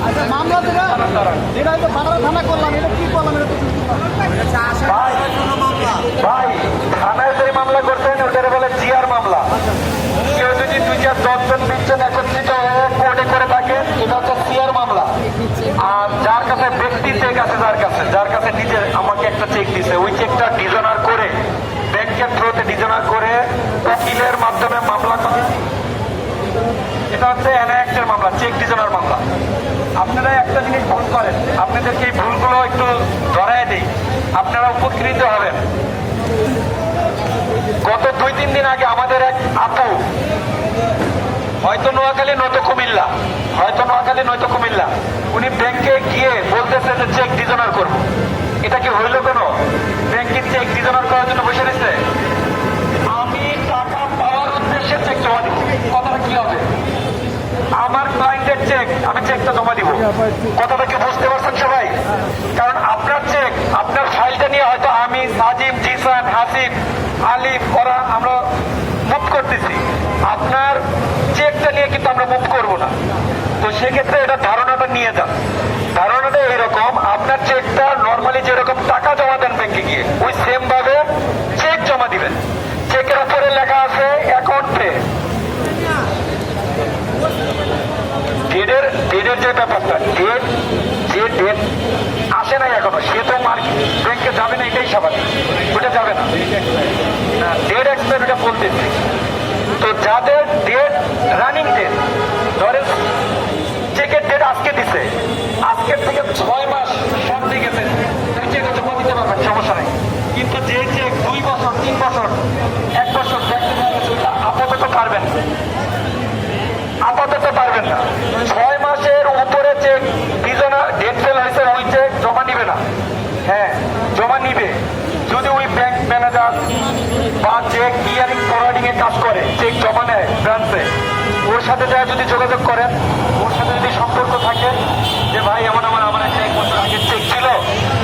আচ্ছা মামলা যেটা যেটা হয়তো বাংলা থানা করলাম, এটা কি করলাম? এটা তো ভাই থানায় যে মামলা করতেন ওটারে বলে জিআর মামলা। কেউ যদি 2-4-10 জন 20 জন একত্রিত হয়ে কোর্টে করে থাকে, এটা হচ্ছে সিআর মামলা। আর যার কাছে ব্যক্তি চেক আছে, যার কাছে নিজের আমাকে একটা চেক দিছে, ওই চেকটা ডিজনার করে ব্যাংকের থ্রুতে ডিজনার করে উকিলের মাধ্যমে মামলা করে, এটা হচ্ছে এনআইএক্টের মামলা, চেক ডিজনার মামলা। আপনারা একটা জিনিস ভুল করেন, আপনাদেরকে এই ভুলগুলো একটু ধরায় দিই, আপনারা উপকৃত হবেন। গত 2-3 দিন আগে আমাদের এক আপু, হয়তো নোয়াখালী নয়তো কুমিল্লা, উনি ব্যাংকে গিয়ে বলতেছে যে চেক ডিজনার করব। এটা কি হইল? কোনো ব্যাংকের চেক ডিজনার করার জন্য বসে রয়েছে? আমি টাকা পাওয়ার উদ্দেশ্যে চেক জমা দিব। কথাটা কি হবে? আমার ক্লায়েন্টের চেক, আমি চেকটা জমা দিব। কথাটা কি বুঝতে পারছেন সবাই? কারণ আপনার চেক, আপনার ফাইলটা নিয়ে হয়তো আমি, সাজিম, জিসান, হাসিব, আলিফ, ওরা আমরা মুভ করতেছি, আপনার চেকটা নিয়ে কিন্তু আমরা মুভ করবো না। তো সেক্ষেত্রে এটা ধারণাটা নিয়ে যান। ধারণাটা এরকম, আপনার চেকটা নর্মালি যেরকম টাকা জমা দেন ব্যাংকে গিয়ে, ওই সেম ভাবে চেক জমা দিবেন। চেকের উপরে লেখা আছে অ্যাকাউন্ট পে। ডেটের যে ব্যাপারটা, ডেট আসে নাই এখনো, সে তো ব্যাংকে যাবে না, এটাই স্বাভাবিক, ওটা যাবে না। ডেট এক্সপায়ার ওটা বলতেছি। তো যাদের ডেট রানিং ডেট, ধরেন চেকের ডেট আজকে দিছে, আজকের থেকে 6 মাস সামনে গেছে, চেক জমা দিতে পারবেন, সমস্যা নেই। কিন্তু যে চেক 2 বছর, 3 বছর, 1 বছর আপাতত পারবেন না। 6 মাসের উপরে চেক ডেট ফেল হয়েছে, ওই চেক জমা নিবে না। হ্যাঁ, জমা নিবে যদি ওই ব্যাংক ম্যানেজার বা চেক ক্লিয়ারিং ফরওয়ার্ডিং এ কাজ করে, চেক জমা নেয় ব্রাঞ্চে, ওর সাথে যা যদি যোগাযোগ করেন, ওর সাথে যদি সম্পর্ক থাকে যে ভাই আমার একটা 1 বছর আগের চেক ছিল,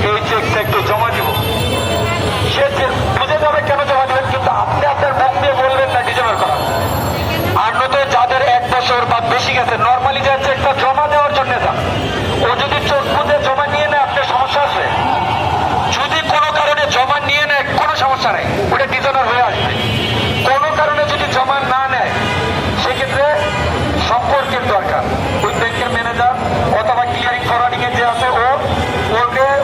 এই চেকটা একটু জমা দিব, সে বুঝে যাবে কেন জমা দেবেন। কিন্তু আপনি আপনার মুখ দিয়ে বলবেন না ডিজনার করা। আর নয়তো যাদের 1 বছর বা বেশি গেছে, নর্মালি যে চেকটা জমা দেওয়ার জন্য যান, ও যদি চোখ বুঝে জমা নিয়ে নেয়, আপনার সমস্যা আছে। যদি কোনো কারণে জমা নিয়ে নেয়, কোনো সমস্যা নেই, ওটা ডিজনার হয়ে আসবে। কোনো কারণে যদি জমা না নেয়, সেক্ষেত্রে সম্পর্কের দরকার। ওই ব্যাংকের ম্যানেজার অথবা ক্লিয়ারিং ফরওয়ার্ডিং এর যে আছে,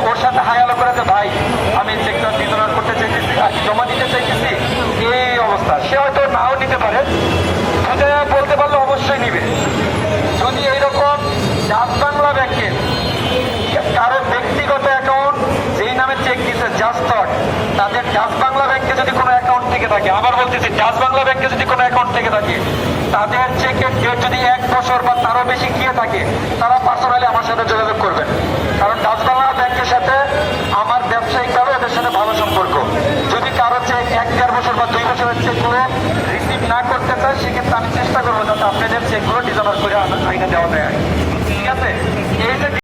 ওর সাথে হায়ালো করেছে, ভাই আমি চেকটা ডিজনার করতে চাইতেছি, আর জমা দিতে চাইতেছি, এই অবস্থা। সে হয়তো নাও নিতে পারে, বলতে পারলে অবশ্যই নিবে। যদি এইরকম ডাচ বাংলা ব্যাংকের কারো ব্যক্তিগত অ্যাকাউন্ট, যেই নামে চেক দিচ্ছে জাস্টক, তাদের ডাচ বাংলা ব্যাংকে যদি কোনো অ্যাকাউন্ট থেকে থাকে, আবার বলতেছি ডাচ বাংলা ব্যাংকে যদি কোনো অ্যাকাউন্ট থেকে থাকে, তাদের চেকের ডেট যদি 1 বছর বা তারও বেশি গিয়ে থাকে, তারা পার্সোনালি আমার সাথে যোগাযোগ করবেন। কারণ ডাচ বাংলা ব্যাংকের সাথে আমার ব্যবসায়িকভাবে এদের সাথে ভালো সম্পর্ক। যদি কারো চেক 1-1.5 বছর বা 2 বছরের চেকগুলো রিসিভ না করতে চায়, সেক্ষেত্রে আমি চেষ্টা করবো যাতে আপনাদের চেকগুলো ডিজনার করে আইনে দেওয়া যায়। ঠিক আছে? এই যে